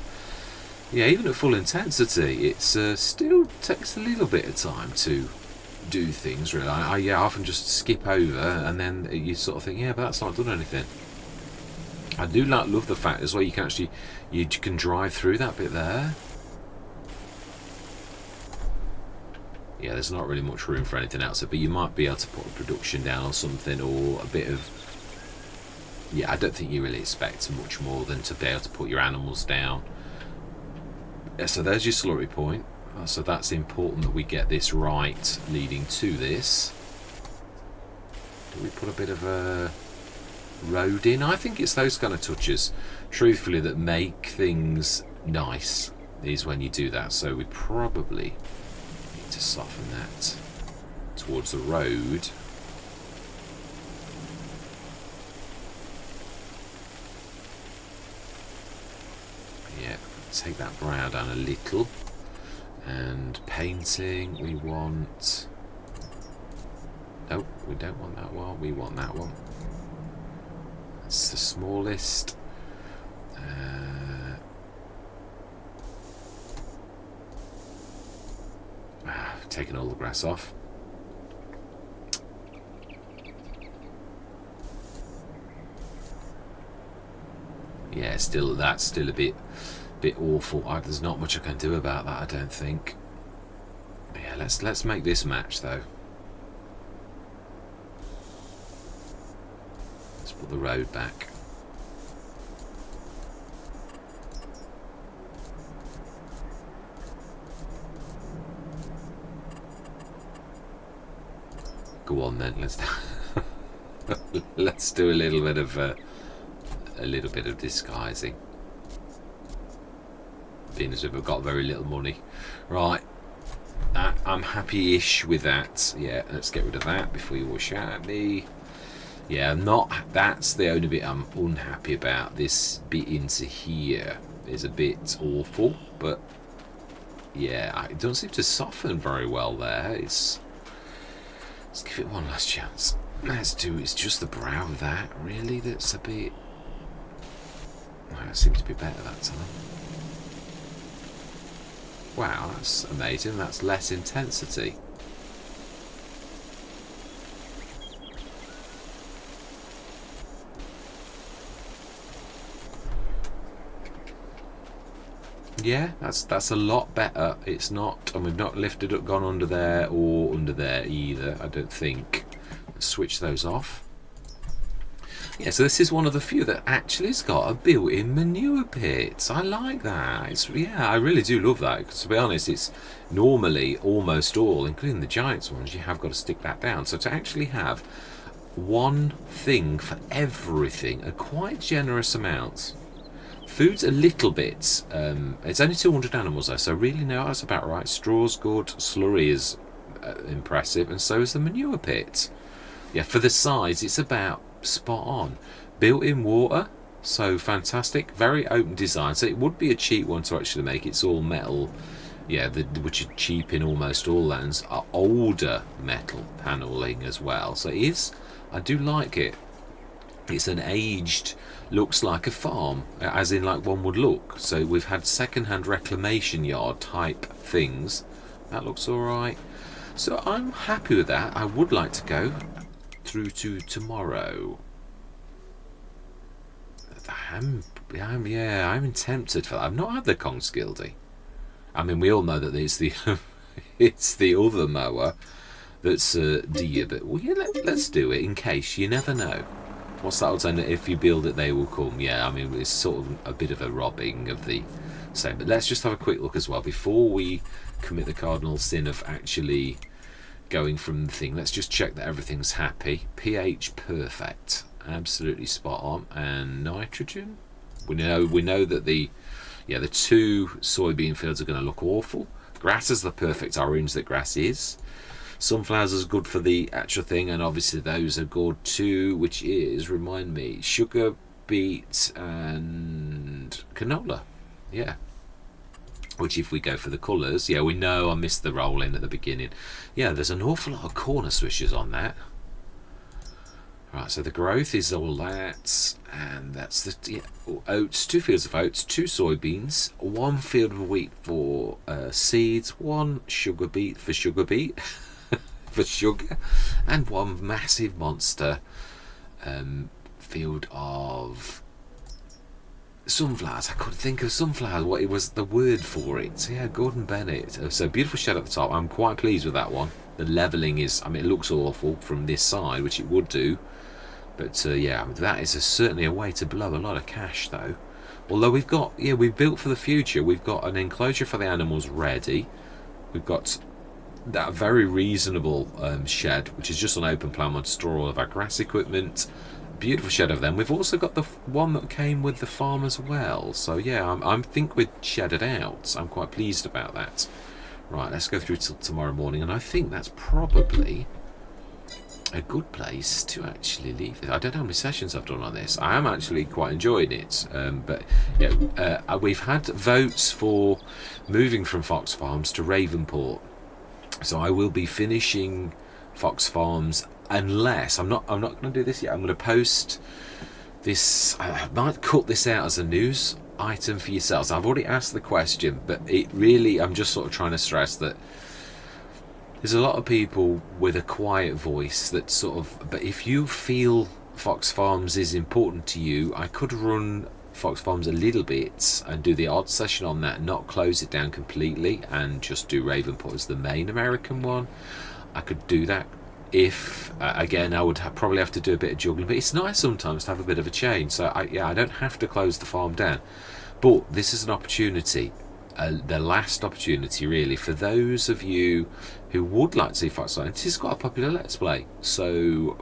Yeah, even at full intensity, it's still takes a little bit of time to do things, really. I often just skip over, and then you sort of think, yeah, but that's not done anything. I do love the fact as well you can drive through that bit there. Yeah, there's not really much room for anything else, but you might be able to put a production down on something, or a bit of... Yeah, I don't think you really expect much more than to be able to put your animals down. Yeah, so there's your slurry point. So that's important that we get this right leading to this. Do we put a bit of a road in? I think it's those kind of touches, truthfully, that make things nice, is when you do that. So we probably need to soften that towards the road. Yeah, take that brow down a little. And painting, we want... Nope, we don't want that one, we want that one. That's the smallest. Taking all the grass off. Yeah, still, that's still a bit awful. There's not much I can do about that, I don't think. Yeah, let's make this match though. Let's put the road back. Go on then, let's do a little bit of disguising. Being as if we've got very little money. Right, I'm happy-ish with that. Yeah, let's get rid of that before you all shout at me. Yeah, that's the only bit I'm unhappy about. This bit into here is a bit awful, but yeah, it doesn't seem to soften very well there. Let's give it one last chance. It's just the brow of that, really, that's a bit... That seems to be better that time. Wow, that's amazing. That's less intensity. Yeah, that's a lot better. It's not, and we've not lifted up, gone under there or under there either, I don't think. Let's switch those off. Yeah, so this is one of the few that actually has got a built-in manure pit. I like that. Yeah, I really do love that, because to be honest, it's normally almost all, including the Giants ones, you have got to stick that down. So to actually have one thing for everything at quite generous amounts. Food's a little bit, it's only 200 animals though, so really no, that's about right. Straw's good, slurry is impressive, and so is the manure pit. Yeah, for the size, it's about spot on. Built-in water, so fantastic. Very open design, so it would be a cheap one to actually make. It's all metal, yeah, which are cheap in almost all lands. Are older metal paneling as well, so it is, I do like it. It's an aged, looks like a farm, as in like one would look. So we've had second-hand reclamation yard type things. That looks all right. So I'm happy with that. I would like to go through to tomorrow. I'm tempted for that. I've not had the Kongsgildy. I mean, we all know that it's the it's the other mower that's dear, but well, yeah, let's do it in case. You never know. What's that old saying? If you build it, they will come. Yeah, I mean, it's sort of a bit of a robbing of the same. But let's just have a quick look as well before we commit the cardinal sin of actually going from the thing. Let's just check that everything's happy. pH perfect, absolutely spot on. And nitrogen, we know that the two soybean fields are going to look awful. Grass is the perfect orange that grass is. Sunflowers is good for the actual thing, and obviously those are good too, which is, remind me, sugar beet and canola. Yeah, which if we go for the colours, yeah, we know I missed the roll in at the beginning. Yeah, there's an awful lot of corner swishers on that. Right, so the growth is all that, and that's the oats, 2 fields of oats, 2 soybeans, 1 field of wheat for seeds, 1 sugar beet for sugar beet for sugar, and 1 massive monster field of sunflowers. I couldn't think of sunflowers. What it was the word for it. So yeah, Gordon Bennett. So beautiful shed at the top. I'm quite pleased with that one. The levelling is. I mean, it looks awful from this side, which it would do. But yeah, that is certainly a way to blow a lot of cash, though. Although we've got, yeah, we've built for the future. We've got an enclosure for the animals ready. We've got that very reasonable shed, which is just an open plan one to store all of our grass equipment. Beautiful shed of them. We've also got the one that came with the farm as well. So yeah, I think we've shedded out. I'm quite pleased about that. Right, let's go through till tomorrow morning, and I think that's probably a good place to actually leave it. I don't know how many sessions I've done on this. I am actually quite enjoying it, but yeah, we've had votes for moving from Fox Farms to Ravenport, so I will be finishing Fox Farms unless I'm not going to do this yet. I'm going to post this. I might cut this out as a news item for yourselves. I've already asked the question, but it really, I'm just sort of trying to stress that there's a lot of people with a quiet voice that sort of, but if you feel Fox Farms is important to you, I could run Fox Farms a little bit and do the odd session on that, not close it down completely and just do Ravenport as the main American one. I could do that if, again, I would probably have to do a bit of juggling, but it's nice sometimes to have a bit of a change. So I don't have to close the farm down, but this is an opportunity. The last opportunity really for those of you who would like to see Fox Farms. It's got a popular Let's Play, so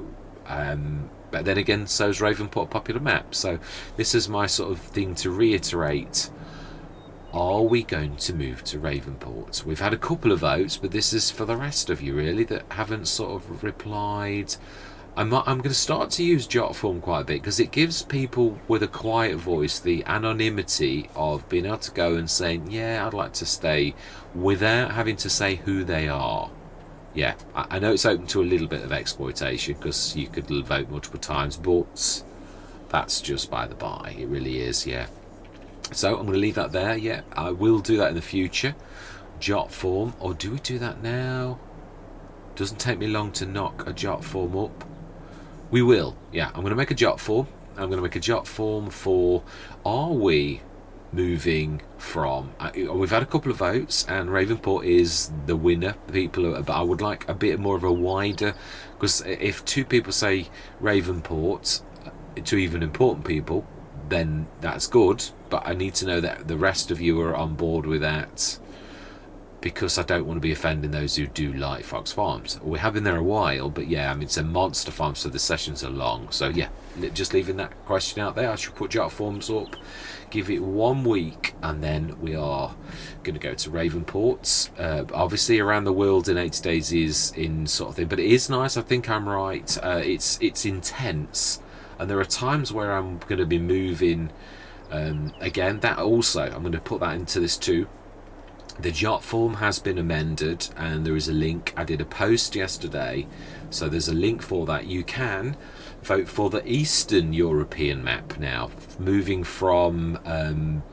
but then again, so's Ravenport a popular map. So this is my sort of thing to reiterate. Are we going to move to Ravenport? We've had a couple of votes, but this is for the rest of you really that haven't sort of replied. I'm going to start to use jot form quite a bit because it gives people with a quiet voice the anonymity of being able to go and saying, yeah, I'd like to stay, without having to say who they are. Yeah, I know it's open to a little bit of exploitation because you could vote multiple times, but that's just by the by. It really is, yeah. So I'm going to leave that there. Yeah, I will do that in the future. Jot form, or do we do that now? Doesn't take me long to knock a jot form up. We will, yeah. I'm going to make a jot form. I'm going to make a jot form for, are we moving from, we've had a couple of votes and Ravenport is the winner. But I would like a bit more of a wider, because if two people say Ravenport to even important people, then that's good, but I need to know that the rest of you are on board with that, because I don't want to be offending those who do like Fox Farms. We have been there a while, but yeah, I mean, it's a monster farm, so the sessions are long. So yeah, just leaving that question out there. I should put jot forms up, give it 1 week, and then we are going to go to Ravenport. Obviously, around the world in 80 days is in sort of thing, but it is nice. I think I'm right. It's intense, and there are times where I'm going to be moving. Again, that also, I'm going to put that into this too. The jot form has been amended and there is a link. I did a post yesterday, so there's a link for that. You can vote for the Eastern European map now, moving from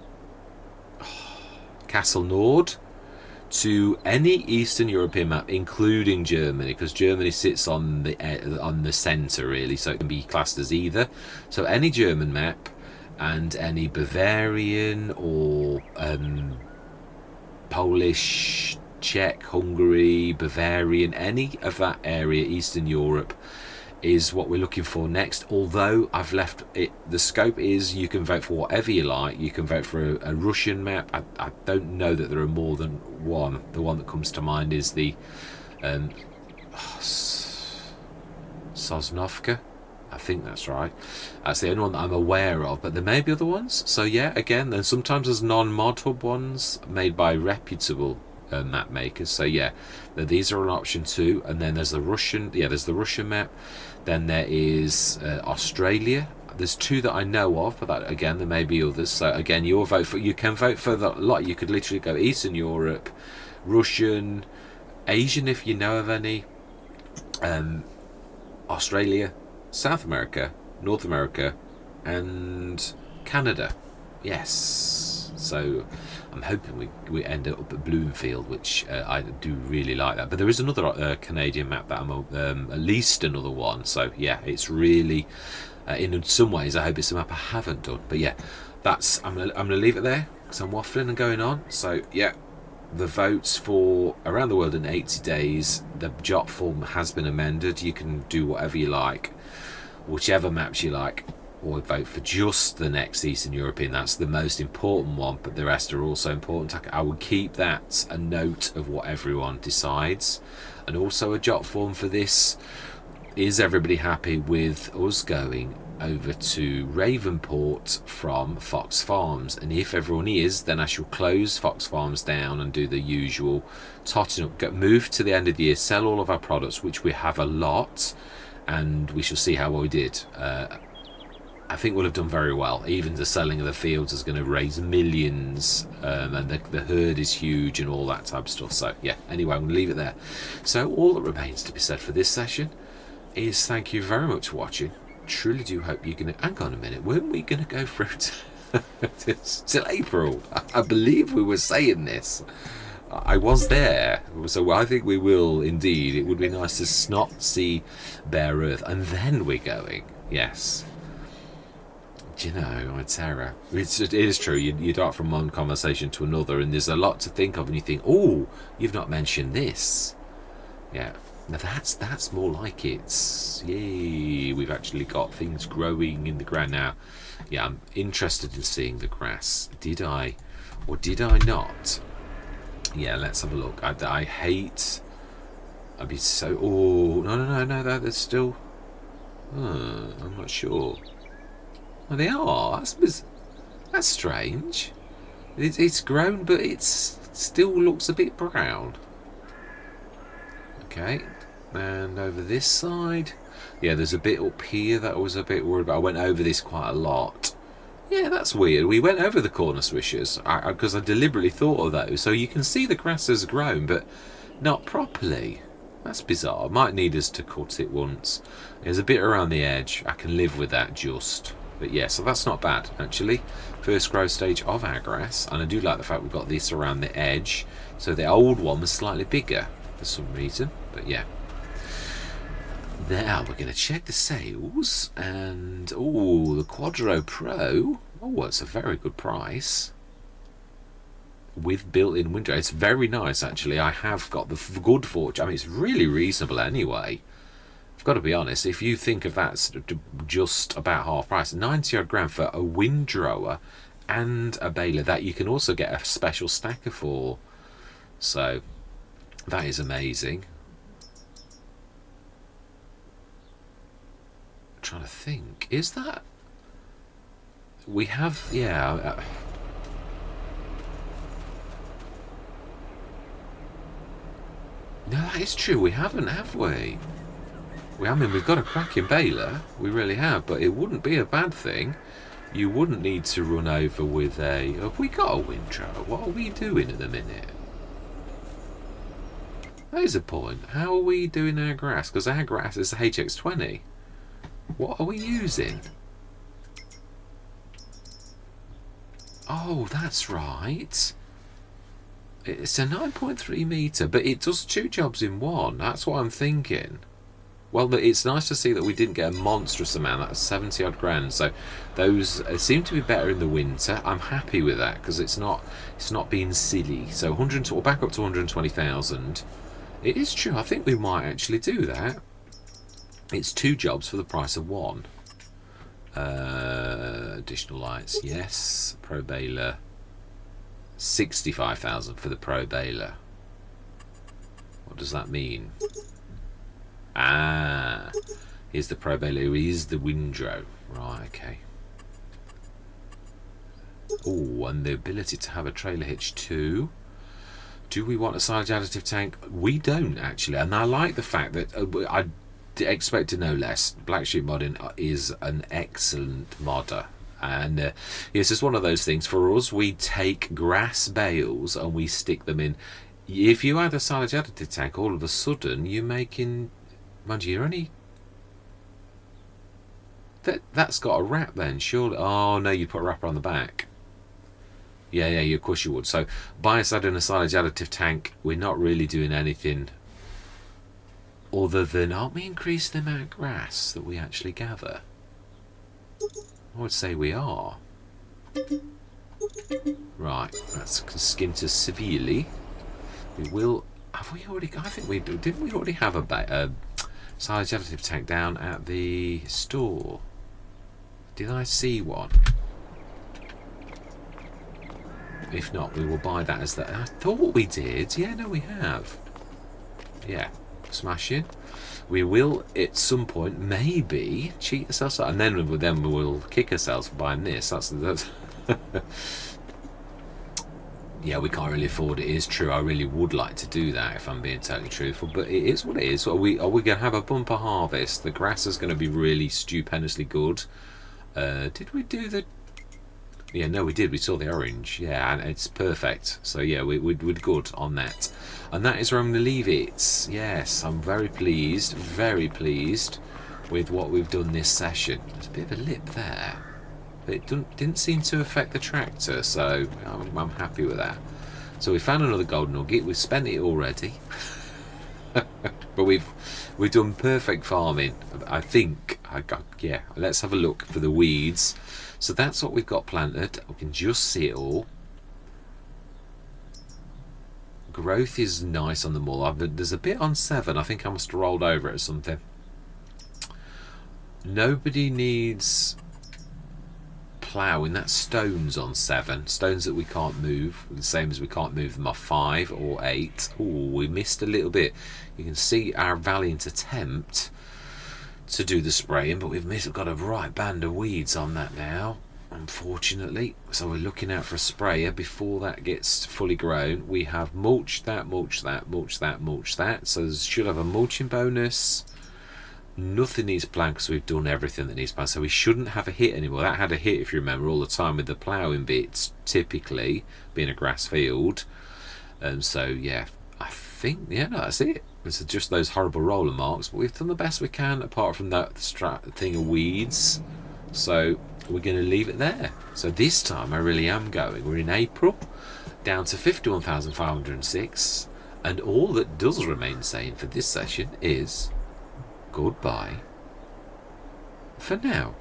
Castle Nord to any Eastern European map, including Germany, because Germany sits on the centre really, so it can be classed as either. So any German map and any Bavarian or Polish, Czech, Hungary, Bavarian, any of that area, Eastern Europe, is what we're looking for next. Although I've left it, the scope is you can vote for whatever you like. You can vote for a Russian map. I don't know that there are more than one. The one that comes to mind is the Sosnovka. I think that's right. That's the only one that I'm aware of, but there may be other ones. So yeah, again, and sometimes there's non-mod hub ones made by reputable map makers. So yeah, these are an option too. And then there's the Russian. Yeah, there's the Russian map. Then there is Australia. There's two that I know of, but that, again, there may be others. So again, you can vote for the lot. You could literally go Eastern Europe, Russian, Asian if you know of any, Australia, South America, North America, and Canada. Yes. So I'm hoping we end up at Bloomfield, which I do really like that. But there is another Canadian map that I'm at least another one. So yeah, it's really in some ways I hope it's a map I haven't done. But yeah, that's I'm gonna leave it there because I'm waffling and going on. So yeah, the votes for Around the World in 80 Days, the jot form has been amended. You can do whatever you like, whichever maps you like, or vote for just the next Eastern European. That's the most important one, but the rest are also important. I would keep that a note of what everyone decides. And also a jot form for this: is everybody happy with us going over to Ravenport from Fox Farms? And if everyone is, then I shall close Fox Farms down and do the usual totting up, move to the end of the year, sell all of our products, which we have a lot, and we shall see how well we did. I think we'll have done very well. Even the selling of the fields is going to raise millions, and the herd is huge and all that type of stuff. So yeah, anyway, I'm going to leave it there. So all that remains to be said for this session is thank you very much for watching. Truly do hope you're going to... Hang on a minute, weren't we going to go through till April? I believe we were saying this. I was there, so I think we will indeed. It would be nice to not see bare earth, and then we're going. Yes. Do you know, it's terror. It is true. You dart from one conversation to another, and there's a lot to think of, and you think, oh, you've not mentioned this. Yeah. Now that's more like it. Yay, we've actually got things growing in the ground now. Yeah, I'm interested in seeing the grass. Did I, or did I not? Yeah, let's have a look. I hate... I'd be so... Oh, no, that's still... I'm not sure. Oh, they are. That's strange. It's grown, but it still looks a bit brown. Okay, and over this side, yeah, there's a bit up here that I was a bit worried about. I went over this quite a lot. Yeah, that's weird. We went over the corner swishers because I deliberately thought of those. So you can see the grass has grown, but not properly. That's bizarre. Might need us to cut it once. There's a bit around the edge. I can live with that just. But yeah, so that's not bad, actually. First growth stage of our grass. And I do like the fact we've got this around the edge. So the old one was slightly bigger for some reason. But yeah. Now we're going to check the sales. And, oh, the Quadro Pro. Oh, it's a very good price. With built-in window. It's very nice, actually. I have got the good fortune. I mean, it's really reasonable anyway. I've got to be honest. If you think of that just about half price, 90 odd grand for a windrower and a baler that you can also get a special stacker for. So that is amazing. I'm trying to think. Is that... We have... Yeah... No, that is true. We haven't, have we? I mean, we've got a cracking baler. We really have, but it wouldn't be a bad thing. You wouldn't need to run over with a... Have we got a windrower? What are we doing at the minute? That is a point. How are we doing our grass? Because our grass is the HX20. What are we using? Oh, that's right. It's a 9.3 metre, but it does two jobs in one. That's what I'm thinking. Well, it's nice to see that we didn't get a monstrous amount. That's 70 odd grand. So those seem to be better in the winter. I'm happy with that because it's not being silly. So 100, we're back up to 120,000. It is true. I think we might actually do that. It's two jobs for the price of one. Additional lights, yes. Pro baler. 65,000 for the pro baler. What does that mean? Ah, here's the pro baler. Here's the windrow. Right, okay. Oh, and the ability to have a trailer hitch too. Do we want a silage additive tank? We don't actually, and I like the fact that I expect to know less. Black Sheep Modding is an excellent modder. And it's just one of those things. For us, we take grass bales and we stick them in. If you add a silage additive tank, all of a sudden you're making... Mind you, you're only... That's got a wrap then, surely. Oh, no, you put a wrapper on the back. Yeah, of course you would. So by us adding a silage additive tank, we're not really doing anything other than... Aren't we increasing the amount of grass that we actually gather? I would say we are. Right, that's skint us severely. We will. Have we already? I think we do. Didn't we already have a silage additive tank down at the store? Did I see one? If not, we will buy that as that. I thought we did. Yeah, no, we have. Yeah, smashing. We will at some point maybe cheat ourselves, and then we will kick ourselves for buying this. That's yeah, we can't really afford it. It is true. I really would like to do that if I'm being totally truthful, but it is what it is. Are we going to have a bumper harvest? The grass is going to be really stupendously good. Did we do the? Yeah, no, we did. We saw the orange. Yeah, and it's perfect. So yeah, we're good on that. And that is where I'm going to leave it. Yes, I'm very pleased with what we've done this session. There's a bit of a lip there. But it didn't seem to affect the tractor, so I'm happy with that. So we found another golden nugget. We've spent it already. But we've done perfect farming, I think. Yeah, let's have a look for the weeds. So that's what we've got planted. We can just see it all. Growth is nice on them all. There's a bit on 7. I think I must have rolled over it or something. Nobody needs ploughing. That's stones on 7. Stones that we can't move. The same as we can't move them off 5 or 8. Oh, we missed a little bit. You can see our valiant attempt to do the spraying, but we've got a right band of weeds on that now, unfortunately. So we're looking out for a sprayer before that gets fully grown. We have mulched that, mulched that, mulched that, mulched that. So there should have a mulching bonus. Nothing needs planned because we've done everything that needs planned. So we shouldn't have a hit anymore. That had a hit, if you remember, all the time with the ploughing bits, typically being a grass field. So yeah, I think, yeah, no, that's it. It's just those horrible roller marks, but we've done the best we can apart from that thing of weeds. So we're going to leave it there. So this time I really am going. We're in April, down to 51,506, and all that does remain saying for this session is goodbye for now.